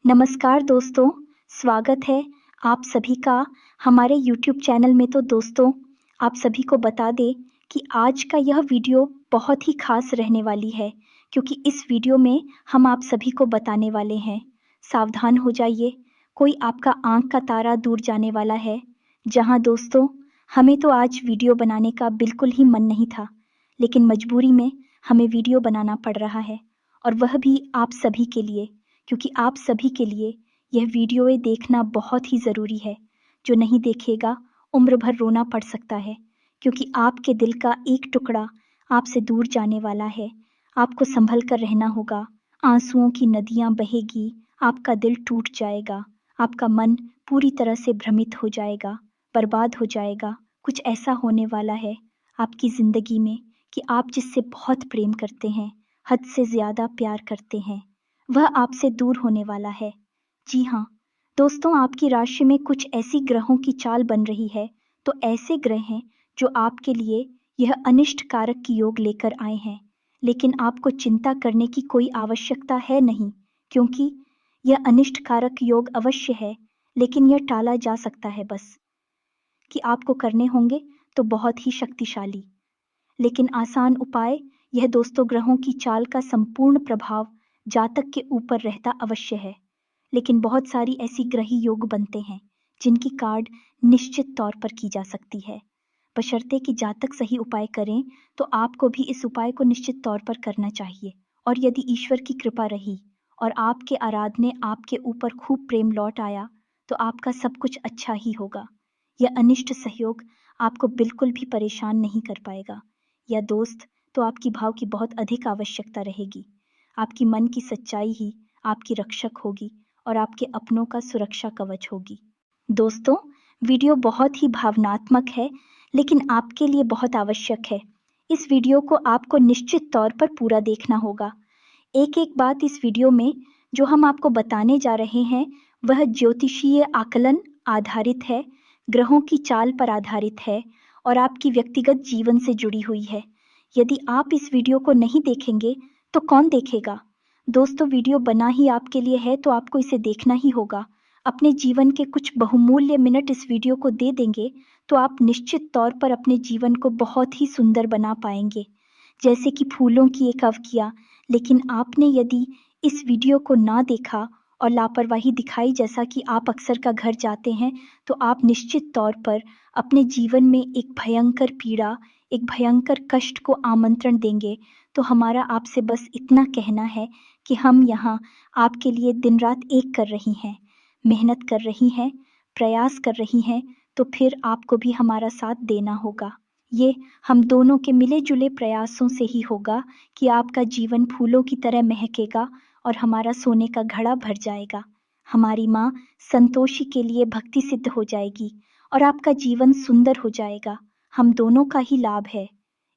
नमस्कार दोस्तों, स्वागत है आप सभी का हमारे यूट्यूब चैनल में। तो दोस्तों, आप सभी को बता दें कि आज का यह वीडियो बहुत ही खास रहने वाली है, क्योंकि इस वीडियो में हम आप सभी को बताने वाले हैं। सावधान हो जाइए, कोई आपका आँख का तारा दूर जाने वाला है। जहाँ दोस्तों, हमें तो आज वीडियो बनाने का बिल्कुल ही मन नहीं था, लेकिन मजबूरी में हमें वीडियो बनाना पड़ रहा है, और वह भी आप सभी के लिए, क्योंकि आप सभी के लिए यह वीडियो देखना बहुत ही ज़रूरी है। जो नहीं देखेगा उम्र भर रोना पड़ सकता है, क्योंकि आपके दिल का एक टुकड़ा आपसे दूर जाने वाला है। आपको संभल कर रहना होगा, आंसुओं की नदियाँ बहेगी, आपका दिल टूट जाएगा, आपका मन पूरी तरह से भ्रमित हो जाएगा, बर्बाद हो जाएगा। कुछ ऐसा होने वाला है आपकी ज़िंदगी में कि आप जिससे बहुत प्रेम करते हैं, हद से ज़्यादा प्यार करते हैं, वह आपसे दूर होने वाला है। जी हाँ दोस्तों, आपकी राशि में कुछ ऐसी ग्रहों की चाल बन रही है, तो ऐसे ग्रह हैं जो आपके लिए यह अनिष्ट कारक की योग लेकर आए हैं। लेकिन आपको चिंता करने की कोई आवश्यकता है नहीं, क्योंकि यह अनिष्ट कारक योग अवश्य है, लेकिन यह टाला जा सकता है। बस कि आपको करने होंगे तो बहुत ही शक्तिशाली लेकिन आसान उपाय। यह दोस्तों, ग्रहों की चाल का संपूर्ण प्रभाव जातक के ऊपर रहता अवश्य है, लेकिन बहुत सारी ऐसी ग्रही योग बनते हैं जिनकी कार्ड निश्चित तौर पर की जा सकती है, बशर्ते कि जातक सही उपाय करें। तो आपको भी इस उपाय को निश्चित तौर पर करना चाहिए, और यदि ईश्वर की कृपा रही और आपके आराधने आपके ऊपर खूब प्रेम लौट आया, तो आपका सब कुछ अच्छा ही होगा। यह अनिष्ट सहयोग आपको बिल्कुल भी परेशान नहीं कर पाएगा। या दोस्त, तो आपकी भाव की बहुत अधिक आवश्यकता रहेगी। आपकी मन की सच्चाई ही आपकी रक्षक होगी और आपके अपनों का सुरक्षा कवच होगी। दोस्तों, वीडियो बहुत ही भावनात्मक है, लेकिन आपके लिए बहुत आवश्यक है। इस वीडियो को आपको निश्चित तौर पर पूरा देखना होगा। एक एक बात इस वीडियो में जो हम आपको बताने जा रहे हैं, वह ज्योतिषीय आकलन आधारित है, ग्रहों की चाल पर आधारित है और आपकी व्यक्तिगत जीवन से जुड़ी हुई है। यदि आप इस वीडियो को नहीं देखेंगे तो कौन देखेगा? दोस्तों, वीडियो बना ही आपके लिए है, तो आपको इसे देखना ही होगा। अपने जीवन के कुछ बहुमूल्य मिनट इस वीडियो को दे देंगे तो आप निश्चित तौर पर अपने जीवन को बहुत ही सुंदर बना पाएंगे, जैसे कि फूलों की एक अवकिया। लेकिन आपने यदि इस वीडियो को ना देखा और लापरवाही दिखाई, जैसा कि आप अक्सर का घर जाते हैं, तो आप निश्चित तौर पर अपने जीवन में एक भयंकर पीड़ा, एक भयंकर कष्ट को आमंत्रण देंगे। तो हमारा आपसे बस इतना कहना है कि हम यहाँ आपके लिए दिन रात एक कर रही हैं, मेहनत कर रही हैं, प्रयास कर रही हैं, तो फिर आपको भी हमारा साथ देना होगा। ये हम दोनों के मिले जुले प्रयासों से ही होगा कि आपका जीवन फूलों की तरह महकेगा और हमारा सोने का घड़ा भर जाएगा। हमारी माँ संतोषी के लिए भक्ति सिद्ध हो जाएगी और आपका जीवन सुंदर हो जाएगा। हम दोनों का ही लाभ है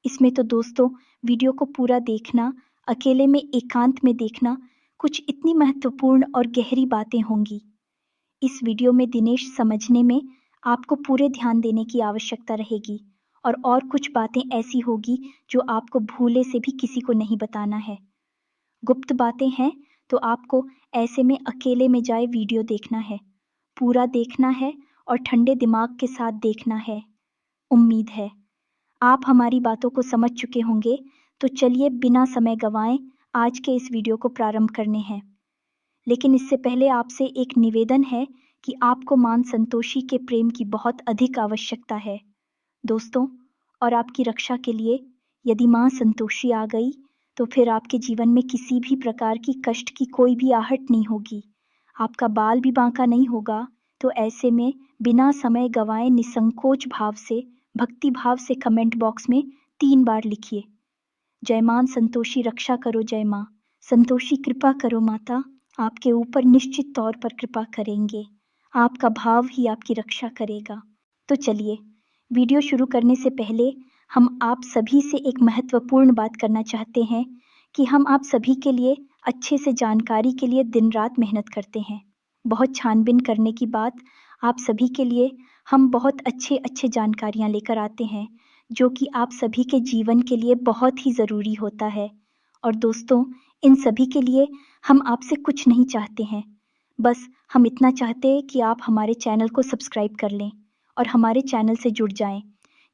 इसमें। तो दोस्तों, वीडियो को पूरा देखना, अकेले में एकांत में देखना, कुछ इतनी महत्वपूर्ण और गहरी बातें होंगी इस वीडियो में। दिनेश, समझने में आपको पूरे ध्यान देने की आवश्यकता रहेगी, और कुछ बातें ऐसी होगी जो आपको भूले से भी किसी को नहीं बताना है। गुप्त बातें हैं, तो आपको ऐसे में अकेले में जाए वीडियो देखना है, पूरा देखना है और ठंडे दिमाग के साथ देखना है। उम्मीद है आप हमारी बातों को समझ चुके होंगे। तो चलिए बिना समय गंवाए आज के इस वीडियो को प्रारंभ करने हैं। लेकिन इससे पहले आपसे एक निवेदन है कि आपको मां संतोषी के प्रेम की बहुत अधिक आवश्यकता है दोस्तों, और आपकी रक्षा के लिए। यदि मां संतोषी आ गई तो फिर आपके जीवन में किसी भी प्रकार की कष्ट की कोई भी आहट नहीं होगी, आपका बाल भी बांका नहीं होगा। तो ऐसे में बिना समय गंवाए निसंकोच भाव से, भक्ति भाव से कमेंट बॉक्स में 3 बार लिखिए, जय मां संतोषी रक्षा करो, जय मां संतोषी कृपा करो माता। आपके ऊपर निश्चित तौर पर कृपा करेंगे, आपका भाव ही आपकी रक्षा करेगा। तो चलिए, वीडियो शुरू करने से पहले हम आप सभी से एक महत्वपूर्ण बात करना चाहते हैं कि हम आप सभी के लिए अच्छे से जानकारी के लिए दिन रात मेहनत करते हैं। बहुत छानबीन करने की बात, आप सभी के लिए हम बहुत अच्छे जानकारियाँ लेकर आते हैं, जो कि आप सभी के जीवन के लिए बहुत ही ज़रूरी होता है। और दोस्तों, इन सभी के लिए हम आपसे कुछ नहीं चाहते हैं, बस हम इतना चाहते हैं कि आप हमारे चैनल को सब्सक्राइब कर लें और हमारे चैनल से जुड़ जाएं,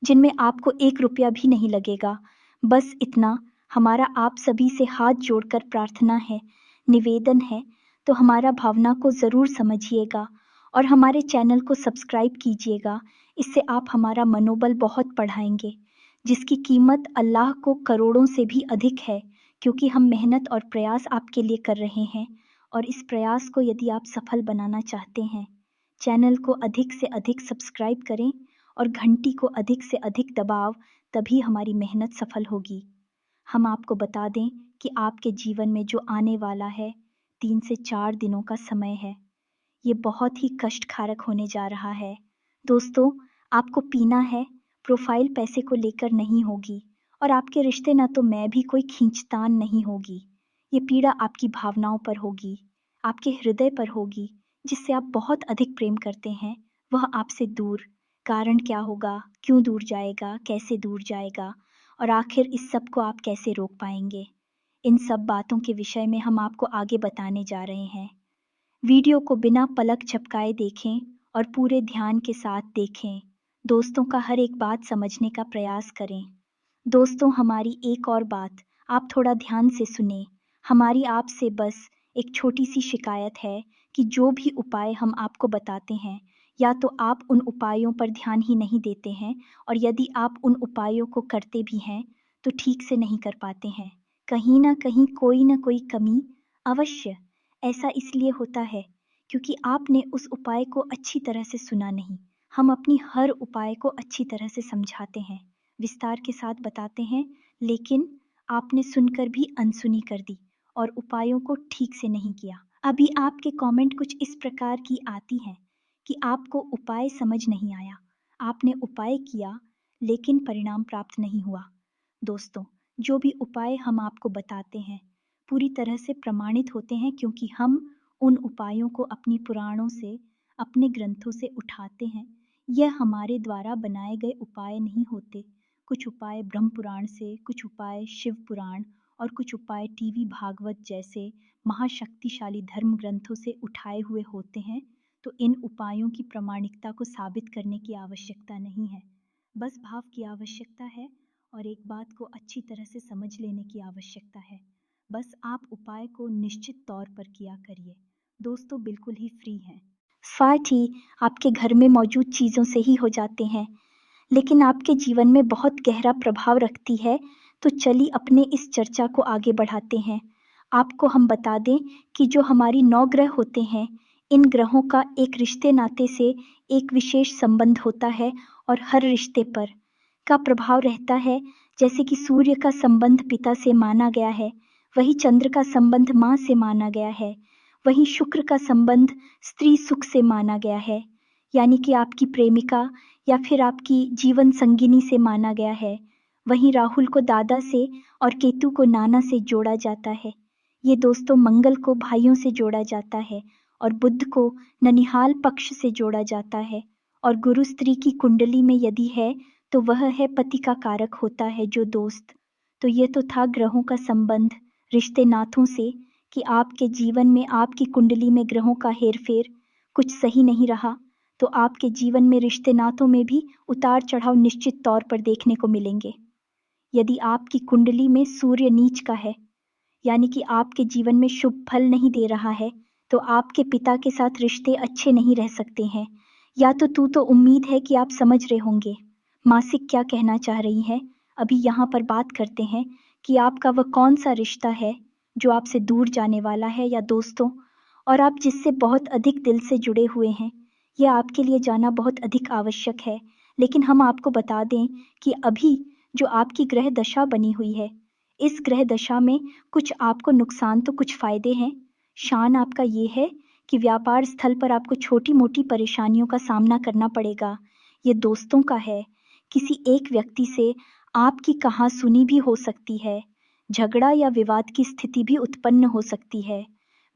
जिनमें आपको 1 रुपया भी नहीं लगेगा। बस इतना हमारा आप सभी से हाथ जोड़कर प्रार्थना है, निवेदन है, तो हमारा भावना को ज़रूर समझिएगा और हमारे चैनल को सब्सक्राइब कीजिएगा। इससे आप हमारा मनोबल बहुत बढ़ाएंगे, जिसकी कीमत अल्लाह को करोड़ों से भी अधिक है, क्योंकि हम मेहनत और प्रयास आपके लिए कर रहे हैं। और इस प्रयास को यदि आप सफल बनाना चाहते हैं, चैनल को अधिक से अधिक सब्सक्राइब करें और घंटी को अधिक से अधिक दबाव, तभी हमारी मेहनत सफल होगी। हम आपको बता दें कि आपके जीवन में जो आने वाला है 3 से 4 दिनों का समय है, ये बहुत ही कष्टकारक होने जा रहा है। दोस्तों, आपको पीना है, प्रोफाइल पैसे को लेकर नहीं होगी और आपके रिश्ते ना तो मैं भी कोई खींचतान नहीं होगी। ये पीड़ा आपकी भावनाओं पर होगी, आपके हृदय पर होगी, जिससे आप बहुत अधिक प्रेम करते हैं, वह आपसे दूर। कारण क्या होगा, क्यों दूर जाएगा, कैसे दूर जाएगा और आखिर इस सब को आप कैसे रोक पाएंगे? इन सब बातों के विषय में हम आपको आगे बताने जा रहे हैं। वीडियो को बिना पलक झपकाए देखें और पूरे ध्यान के साथ देखें। दोस्तों का हर एक बात समझने का प्रयास करें। दोस्तों, हमारी एक और बात आप थोड़ा ध्यान से सुने। हमारी आपसे बस एक छोटी सी शिकायत है कि जो भी उपाय हम आपको बताते हैं, या तो आप उन उपायों पर ध्यान ही नहीं देते हैं, और यदि आप उन उपायों को करते भी हैं तो ठीक से नहीं कर पाते हैं। कहीं ना कहीं कोई ना कोई कमी अवश्य। ऐसा इसलिए होता है क्योंकि आपने उस उपाय को अच्छी तरह से सुना नहीं। हम अपनी हर उपाय को अच्छी तरह से समझाते हैं, विस्तार के साथ बताते हैं, लेकिन आपने सुनकर भी अनसुनी कर दी और उपायों को ठीक से नहीं किया। अभी आपके कमेंट कुछ इस प्रकार की आती हैं कि आपको उपाय समझ नहीं आया, आपने उपाय किया लेकिन परिणाम प्राप्त नहीं हुआ। दोस्तों, जो भी उपाय हम आपको बताते हैं पूरी तरह से प्रमाणित होते हैं, क्योंकि हम उन उपायों को अपनी पुराणों से, अपने ग्रंथों से उठाते हैं। यह हमारे द्वारा बनाए गए उपाय नहीं होते। कुछ उपाय ब्रह्म पुराण से, कुछ उपाय शिव पुराण और कुछ उपाय टीवी भागवत जैसे महाशक्तिशाली धर्म ग्रंथों से उठाए हुए होते हैं। तो इन उपायों की प्रामाणिकता को साबित करने की आवश्यकता नहीं है, बस भाव की आवश्यकता है और एक बात को अच्छी तरह से समझ लेने की आवश्यकता है। बस आप उपाय को निश्चित तौर पर किया करिए। दोस्तों, बिल्कुल ही फ्री हैं। फाट ही आपके घर में मौजूद चीज़ों से ही हो जाते हैं, लेकिन आपके जीवन में बहुत गहरा प्रभाव रखती है। तो चलिए अपने इस चर्चा को आगे बढ़ाते हैं। आपको हम बता दें कि जो हमारी 9 ग्रह होते हैं, इन ग्रहों का एक रिश्ते नाते से एक विशेष संबंध होता है और हर रिश्ते पर का प्रभाव रहता है। जैसे कि सूर्य का संबंध पिता से माना गया है, वही चंद्र का संबंध माँ से माना गया है, वहीं शुक्र का संबंध स्त्री सुख से माना गया है, यानी कि आपकी प्रेमिका या फिर आपकी जीवन संगिनी से माना गया है। वहीं राहुल को दादा से और केतु को नाना से जोड़ा जाता है। ये दोस्तों, मंगल को भाइयों से जोड़ा जाता है और बुध को ननिहाल पक्ष से जोड़ा जाता है। और गुरु स्त्री की कुंडली में यदि है तो वह है पति का कारक होता है जो दोस्त। तो ये तो था ग्रहों का संबंध रिश्ते नातों से, कि आपके जीवन में आपकी कुंडली में ग्रहों का हेरफेर कुछ सही नहीं रहा तो आपके जीवन में रिश्ते नातों में भी उतार चढ़ाव निश्चित तौर पर देखने को मिलेंगे। यदि आपकी कुंडली में सूर्य नीच का है, यानी कि आपके जीवन में शुभ फल नहीं दे रहा है, तो आपके पिता के साथ रिश्ते अच्छे नहीं रह सकते हैं। या तो तू तो उम्मीद है कि आप समझ रहे होंगे मासिक क्या कहना चाह रही है। अभी यहाँ पर बात करते हैं कि आपका वह कौन सा रिश्ता है जो आपसे दूर जाने वाला है, या दोस्तों, और आप जिससे बहुत अधिक दिल से जुड़े हुए हैं। यह आपके लिए जाना बहुत अधिक आवश्यक है। लेकिन हम आपको बता दें कि अभी जो आपकी ग्रह दशा बनी हुई है, इस ग्रह दशा में कुछ आपको नुकसान तो कुछ फायदे हैं। शान आपका ये है कि व्यापार स्थल पर आपको छोटी मोटी परेशानियों का सामना करना पड़ेगा। ये दोस्तों का है, किसी एक व्यक्ति से आपकी कहासुनी भी हो सकती है, झगड़ा या विवाद की स्थिति भी उत्पन्न हो सकती है।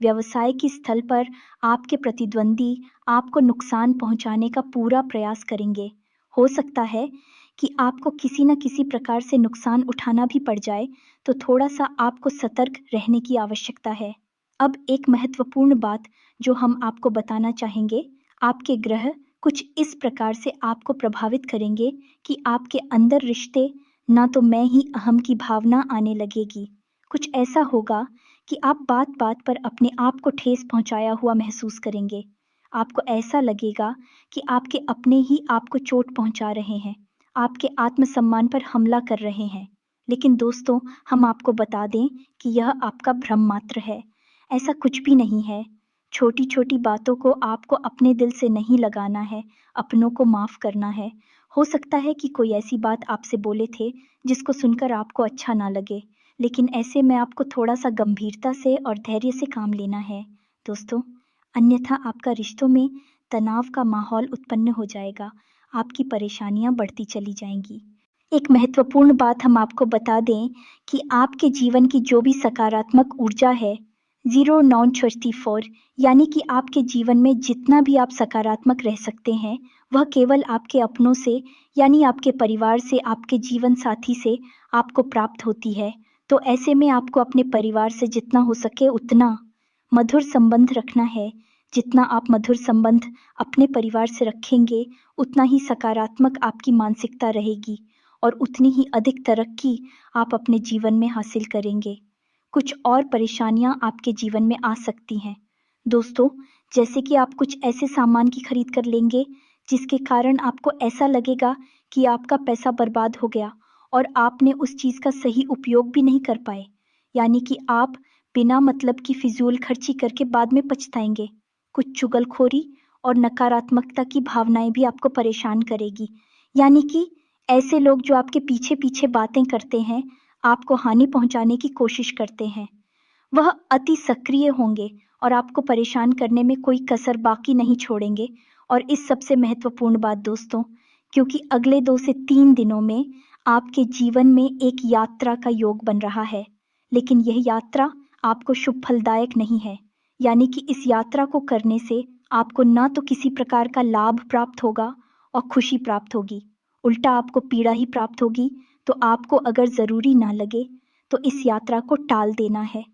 व्यवसाय की स्थल पर आपके प्रतिद्वंदी आपको नुकसान पहुंचाने का पूरा प्रयास करेंगे। हो सकता है कि आपको किसी न किसी प्रकार से नुकसान उठाना भी पड़ जाए, तो थोड़ा सा आपको सतर्क रहने की आवश्यकता है। अब एक महत्वपूर्ण बात जो हम आपको बताना चाहेंगे, आपके ग्रह कुछ इस प्रकार से आपको प्रभावित करेंगे कि आपके अंदर रिश्ते ना तो मैं ही अहम की भावना आने लगेगी। कुछ ऐसा होगा कि आप बात-बात पर अपने आप को ठेस पहुंचाया हुआ महसूस करेंगे। आपको ऐसा लगेगा कि आपके अपने ही आपको चोट पहुंचा रहे हैं, आपके आत्मसम्मान पर हमला कर रहे हैं। लेकिन दोस्तों, हम आपको बता दें कि यह आपका भ्रम मात्र है। ऐसा कुछ भी नहीं है। छोटी-छोटी बातों को आपको अपने दिल से नहीं लगाना है, अपनों को माफ़ करना है। हो सकता है कि कोई ऐसी बात आपसे बोले थे, जिसको सुनकर आपको अच्छा ना लगे, लेकिन ऐसे में आपको थोड़ा-सा गंभीरता से और धैर्य से काम लेना है, दोस्तों। अन्यथा आपका रिश्तों में तनाव का माहौल उत्पन्न हो जाएगा, आपकी परेशानियाँ बढ़ती चली जाएँगी। एक महत्वपूर्ण बात हम आपको बता दें कि आपके जीवन की जो भी सकारात्मक ऊर्जा है, ज़ीरो नॉन 34 यानी कि आपके जीवन में जितना भी आप सकारात्मक रह सकते हैं, वह केवल आपके अपनों से यानी आपके परिवार से, आपके जीवन साथी से आपको प्राप्त होती है। तो ऐसे में आपको अपने परिवार से जितना हो सके उतना मधुर संबंध रखना है। जितना आप मधुर संबंध अपने परिवार से रखेंगे, उतना ही सकारात्मक आपकी मानसिकता रहेगी और उतनी ही अधिक तरक्की आप अपने जीवन में हासिल करेंगे। कुछ और परेशानियां आपके जीवन में आ सकती हैं। दोस्तों, जैसे कि आप कुछ ऐसे सामान की खरीद कर लेंगे, जिसके कारण आपको ऐसा लगेगा कि आपका पैसा बर्बाद हो गया और आपने उस चीज़ का सही उपयोग भी नहीं कर पाए। यानी कि आप बिना मतलब की फिजूल खर्ची करके बाद में पछताएंगे। कुछ चुगलखोरी और नकारात्मकता की भावनाएं भी आपको परेशान करेगी। यानी कि ऐसे लोग जो आपके पीछे-पीछे बातें करते हैं, आपको हानि पहुंचाने की कोशिश करते हैं, वह अति सक्रिय होंगे और आपको परेशान करने में कोई कसर बाकी नहीं छोड़ेंगे। और इस सबसे महत्वपूर्ण बात दोस्तों, क्योंकि अगले 2 से 3 दिनों में आपके जीवन में एक यात्रा का योग बन रहा है, लेकिन यह यात्रा आपको शुभ फलदायक नहीं है। यानी कि इस यात्रा को करने से आपको ना तो किसी प्रकार का लाभ प्राप्त होगा और खुशी प्राप्त होगी, उल्टा आपको पीड़ा ही प्राप्त होगी। तो आपको अगर ज़रूरी ना लगे, तो इस यात्रा को टाल देना है।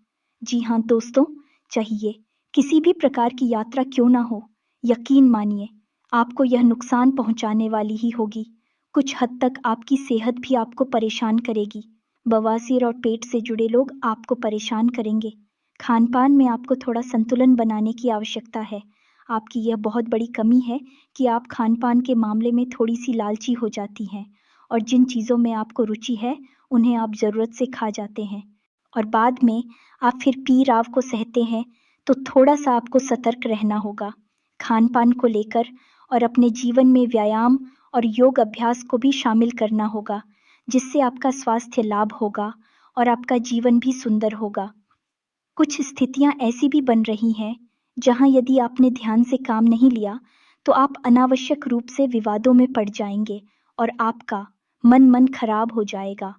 जी हाँ दोस्तों, चाहिए किसी भी प्रकार की यात्रा क्यों ना हो, यकीन मानिए आपको यह नुकसान पहुंचाने वाली ही होगी। कुछ हद तक आपकी सेहत भी आपको परेशान करेगी। बवासीर और पेट से जुड़े लोग आपको परेशान करेंगे। खान-पान में आपको थोड़ा संतुलन बनाने की आवश्यकता है। आपकी यह बहुत बड़ी कमी है कि आप खान-पान के मामले में थोड़ी-सी लालची हो जाती हैं और जिन चीज़ों में आपको रुचि है, उन्हें आप ज़रूरत से खा जाते हैं और बाद में आप फिर पी-राव को सहते हैं, तो थोड़ा-सा आपको सतर्क रहना होगा खान-पान को लेकर और अपने जीवन में व्यायाम और योग अभ्यास को भी शामिल करना होगा, जिससे आपका स्वास्थ्य लाभ होगा और आपका जीवन भी सुंदर होगा। कुछ स्थितियां ऐसी भी बन रही हैं, जहां यदि आपने ध्यान से काम नहीं लिया, तो आप अनावश्यक रूप से विवादों में पड़ जाएंगे और आपका मन खराब हो जाएगा।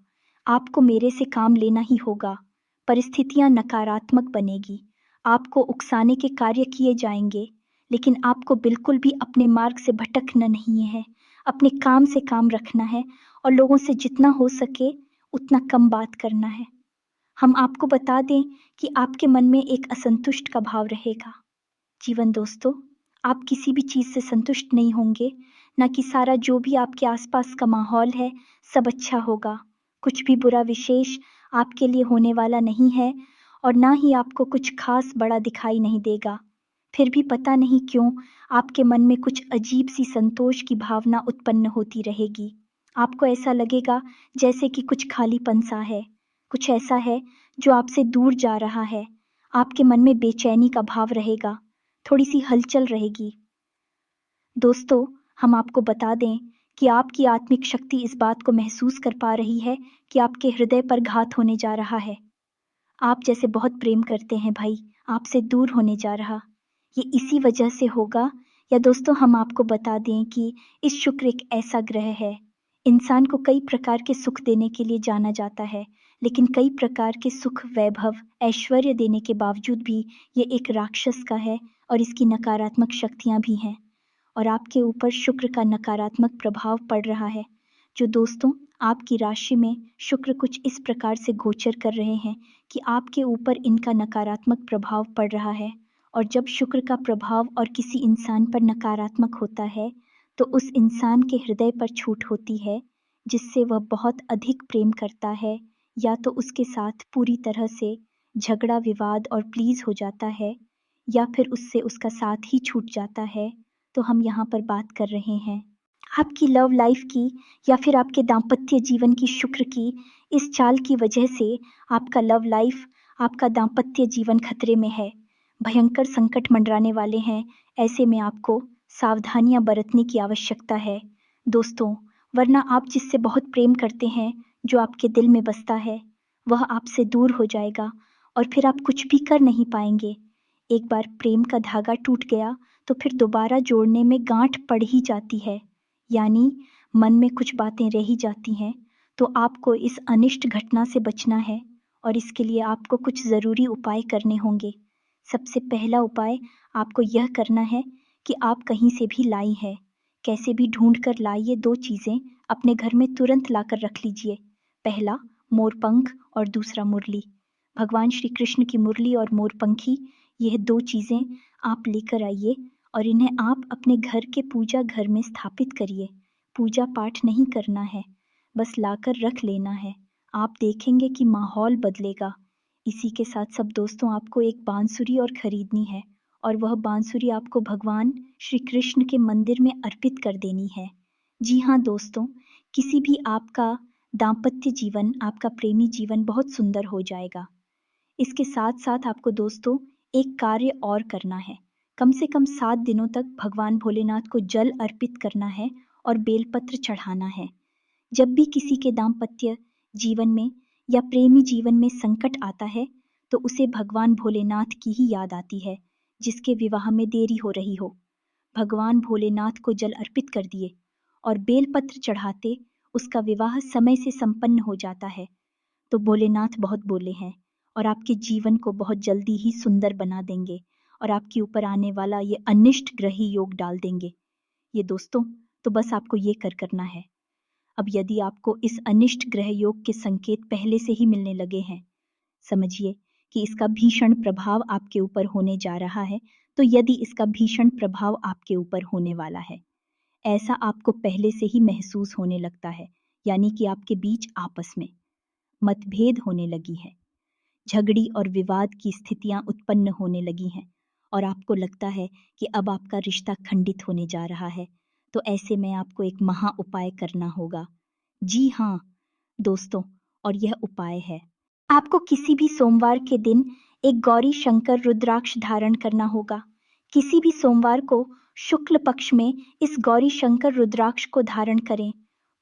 आपको मेरे से काम लेना ही होगा। परिस्थितियां नकारात्मक बनेगी। आपको उकसाने के कार्य किए जाएंगे, लेकिन आपको बिल्कुल भी अपने मार्ग से भटकना नहीं है। अपने काम से काम रखना है और लोगों से जितना हो सके उतना कम बात करना है। हम आपको बता दें कि आपके मन में एक असंतुष्ट का भाव रहेगा। जीवन दोस्तों, आप किसी भी चीज़ से संतुष्ट नहीं होंगे, ना कि सारा जो भी आपके आसपास का माहौल है, सब अच्छा होगा। कुछ भी बुरा विशेष आपके लिए होने वाला नहीं है और ना ही आपको कुछ खास बड़ा दिखाई नहीं देगा। फिर भी पता नहीं क्यों आपके मन में कुछ अजीब सी संतोष की भावना उत्पन्न होती रहेगी। आपको ऐसा लगेगा जैसे कि कुछ खालीपन सा है, कुछ ऐसा है जो आपसे दूर जा रहा है। आपके मन में बेचैनी का भाव रहेगा, थोड़ी-सी हलचल रहेगी। दोस्तों, हम आपको बता दें कि आपकी आत्मिक शक्ति इस बात को महसूस कर पा रही है कि आपके हृदय पर घात होने जा रहा है। आप जैसे बहुत प्रेम करते हैं भाई, आपसे दूर होने जा रहा। ये इसी वजह से होगा, या दोस्तों हम आपको बता दें कि इस शुक्र एक ऐसा ग्रह है, इंसान को कई प्रकार के सुख देने के लिए जाना जाता है, लेकिन कई प्रकार के सुख, वैभव, ऐश्वर्य देने के बावजूद भी ये एक राक्षस का है और इसकी नकारात्मक शक्तियाँ भी हैं और आपके ऊपर शुक्र का नकारात्मक प्रभाव पड़ रहा है। जो दोस्तों आपकी राशि में शुक्र कुछ इस प्रकार से गोचर कर रहे हैं कि आपके ऊपर इनका नकारात्मक प्रभाव पड़ रहा है। और जब शुक्र का प्रभाव और किसी इंसान पर नकारात्मक होता है तो उस इंसान के हृदय पर छूट होती है, जिससे वह बहुत अधिक प्रेम करता है या तो उसके साथ पूरी तरह से झगड़ा विवाद और प्लीज हो जाता है, या फिर उससे उसका साथ ही छूट जाता है। तो हम यहाँ पर बात कर रहे हैं आपकी लव लाइफ की, या फिर आपके दाम्पत्य जीवन की शुक्र की इस चाल की वजह से आपका लव लाइफ, आपका दाम्पत्य जीवन खतरे में है। भयंकर संकट मंडराने वाले हैं। ऐसे में आपको सावधानियां बरतने की आवश्यकता है दोस्तों, वरना आप जिससे बहुत प्रेम करते हैं, जो आपके दिल में बसता है, वह आपसे दूर हो जाएगा और फिर आप कुछ भी कर नहीं पाएंगे। एक बार प्रेम का धागा टूट गया तो फिर दोबारा जोड़ने में गांठ पड़ ही जाती है, यानी मन में कुछ बातें रह ही जाती हैं। तो आपको इस अनिष्ट घटना से बचना है और इसके लिए आपको कुछ ज़रूरी उपाय करने होंगे। सबसे पहला उपाय आपको यह करना है कि आप कहीं से भी लाई है, कैसे भी ढूंढ कर लाइए 2 चीज़ें अपने घर में तुरंत लाकर रख लीजिए। पहला मोरपंख और दूसरा मुरली। भगवान श्री कृष्ण की मुरली और मोरपंखी, यह 2 चीज़ें आप लेकर आइए और इन्हें आप अपने घर के पूजा घर में स्थापित करिए। पूजा पाठ नहीं करना है, बस लाकर रख लेना है। आप देखेंगे कि माहौल बदलेगा। इसी के साथ सब दोस्तों आपको एक बांसुरी और खरीदनी है और वह बांसुरी आपको भगवान श्री कृष्ण के मंदिर में अर्पित कर देनी है। जी हाँ दोस्तों, किसी भी आपका दाम्पत्य जीवन, आपका प्रेमी जीवन बहुत सुंदर हो जाएगा। इसके साथ साथ आपको दोस्तों एक कार्य और करना है। कम से कम 7 दिनों तक भगवान भोलेनाथ को जल अर्पित करना है और बेलपत्र चढ़ाना है। जब भी किसी के दाम्पत्य जीवन में या प्रेमी जीवन में संकट आता है तो उसे भगवान भोलेनाथ की ही याद आती है, जिसके विवाह में देरी हो रही हो। भगवान भोलेनाथ को जल अर्पित कर दिए और बेलपत्र चढ़ाते उसका विवाह समय से संपन्न हो जाता है। तो भोलेनाथ बहुत बोले हैं और आपके जीवन को बहुत जल्दी ही सुंदर बना देंगे और आपके ऊपर आने वाला ये अनिष्ट ग्रही योग डाल देंगे। ये दोस्तों, तो बस आपको ये करना है। अब यदि आपको इस अनिष्ट ग्रह योग के संकेत पहले से ही मिलने लगे हैं, समझिए कि इसका भीषण प्रभाव आपके ऊपर होने जा रहा है। तो यदि इसका भीषण प्रभाव आपके ऊपर होने वाला है, ऐसा आपको पहले से ही महसूस होने लगता है, यानी कि आपके बीच आपस में मतभेद होने लगी है, झगड़ी और विवाद की स्थितियां उत्पन्न होने लगी हैं और आपको लगता है कि अब आपका रिश्ता खंडित होने जा रहा है, तो ऐसे में आपको एक महा उपाय करना होगा। जी हाँ दोस्तों, और यह उपाय है, आपको किसी भी सोमवार के दिन एक गौरी शंकर रुद्राक्ष धारण करना होगा। किसी भी सोमवार को शुक्ल पक्ष में इस गौरी शंकर रुद्राक्ष को धारण करें।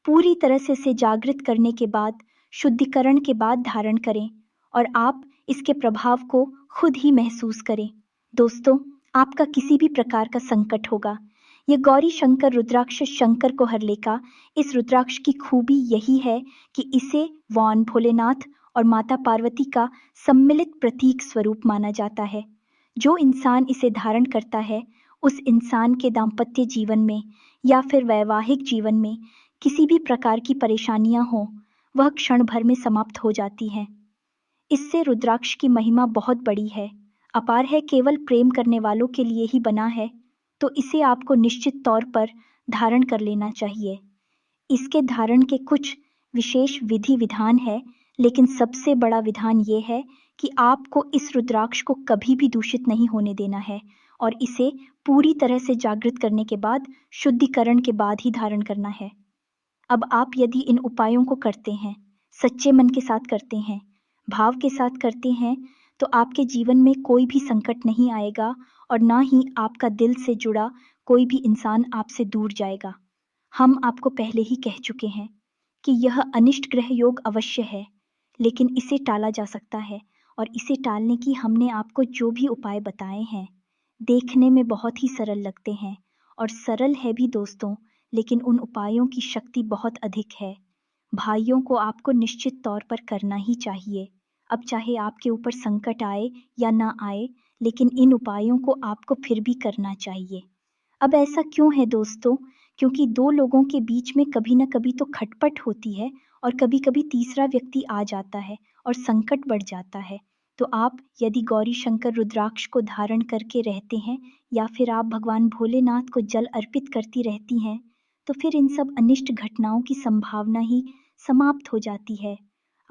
पूरी तरह से इसे जागृत करने के बाद, शुद्धिकरण के बाद धारण करें और आप इसके प्रभाव को खुद ही महसूस करें। दोस्तों, आपका किसी भी प्रकार का संकट होगा, यह गौरी शंकर रुद्राक्ष शंकर को हर लेगा। इस रुद्राक्ष की खूबी यही है कि इसे भगवान भोलेनाथ और माता पार्वती का सम्मिलित प्रतीक स्वरूप माना जाता है। जो इंसान इसे धारण करता है, उस इंसान के दाम्पत्य जीवन में या फिर वैवाहिक जीवन में किसी भी प्रकार की परेशानियां हो, वह क्षण भर में समाप्त हो जाती हैं। इससे रुद्राक्ष की महिमा बहुत बड़ी है, अपार है, केवल प्रेम करने वालों के लिए ही बना है। तो इसे आपको निश्चित तौर पर धारण कर लेना चाहिए। इसके धारण के कुछ विशेष विधि विधान है, लेकिन सबसे बड़ा विधान ये है कि आपको इस रुद्राक्ष को कभी भी दूषित नहीं होने देना है और इसे पूरी तरह से जागृत करने के बाद, शुद्धिकरण के बाद ही धारण करना है। अब आप यदि इन उपायों को करते हैं, सच्चे मन के साथ करते हैं, भाव के साथ करते हैं, तो आपके जीवन में कोई भी संकट नहीं आएगा और ना ही आपका दिल से जुड़ा कोई भी इंसान आपसे दूर जाएगा। हम आपको पहले ही कह चुके हैं कि यह अनिष्ट ग्रह योग अवश्य है, लेकिन इसे टाला जा सकता है और इसे टालने की हमने आपको जो भी उपाय बताए हैं, देखने में बहुत ही सरल लगते हैं और सरल है भी दोस्तों, लेकिन उन उपायों की शक्ति बहुत अधिक है। भाइयों को आपको निश्चित तौर पर करना ही चाहिए। अब चाहे आपके ऊपर संकट आए या ना आए, लेकिन इन उपायों को आपको फिर भी करना चाहिए। अब ऐसा क्यों है दोस्तों? क्योंकि दो लोगों के बीच में कभी न कभी तो खटपट होती है और कभी-कभी तीसरा व्यक्ति आ जाता है और संकट बढ़ जाता है। तो आप यदि गौरी शंकर रुद्राक्ष को धारण करके रहते हैं या फिर आप भगवान भोलेनाथ को जल अर्पित करती रहती हैं, तो फिर इन सब अनिष्ट घटनाओं की संभावना ही समाप्त हो जाती है।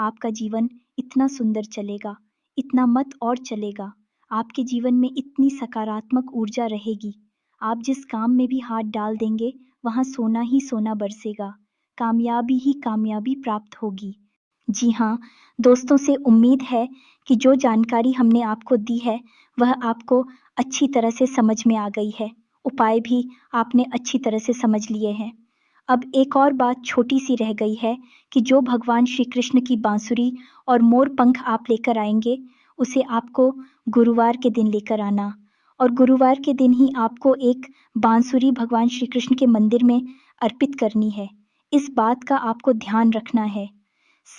आपका जीवन इतना सुंदर चलेगा, इतना मत और चलेगा। आपके जीवन में इतनी सकारात्मक ऊर्जा रहेगी। आप जिस काम में भी हाथ डाल देंगे, वहाँ सोना ही सोना बरसेगा। कामयाबी ही कामयाबी प्राप्त होगी। जी हाँ, दोस्तों से उम्मीद है कि जो जानकारी हमने आपको दी है, वह आपको अच्छी तरह से समझ में आ गई है। उपाय भी आपने अच्छी तरह से समझ लिए हैं। अब एक और बात छोटी-सी रह गई है कि जो भगवान श्री कृष्ण की बांसुरी और मोर पंख आप लेकर आएँगे, उसे आपको गुरुवार के दिन लेकर आना और गुरुवार के दिन ही आपको एक बांसुरी भगवान श्री कृष्ण के मंदिर में अर्पित करनी है। इस बात का आपको ध्यान रखना है।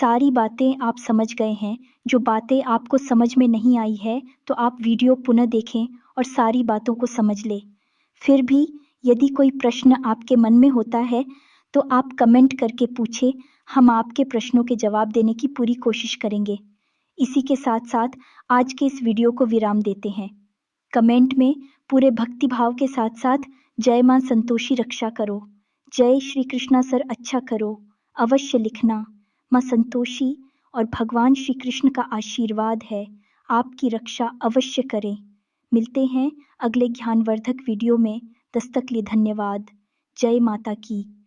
सारी बातें आप समझ गए हैं। जो बातें आपको समझ में नहीं आई है, तो आप वीडियो पुनः देखें और सारी बातों को समझ लें। फिर भी यदि कोई प्रश्न आपके मन में होता है, तो आप कमेंट करके पूछें, हम आपके प्रश्नों के जवाब देने की पूरी कोशिश करेंगे। इसी के साथ-साथ आज के इस वीडियो को विराम देते हैं। कमेंट में पूरे भक्ति भाव के साथ-साथ जय मां संतोषी रक्षा करो, जय श्री कृष्णा सर अच्छा करो, अवश्य लिखना। मां संतोषी और भगवान श्री कृष्ण का आशीर्वाद है, आपकी रक्षा अवश्य करें। मिलते हैं अगले ज्ञानवर्धक वीडियो में। तब तक के लिए धन्यवाद। जय माता की।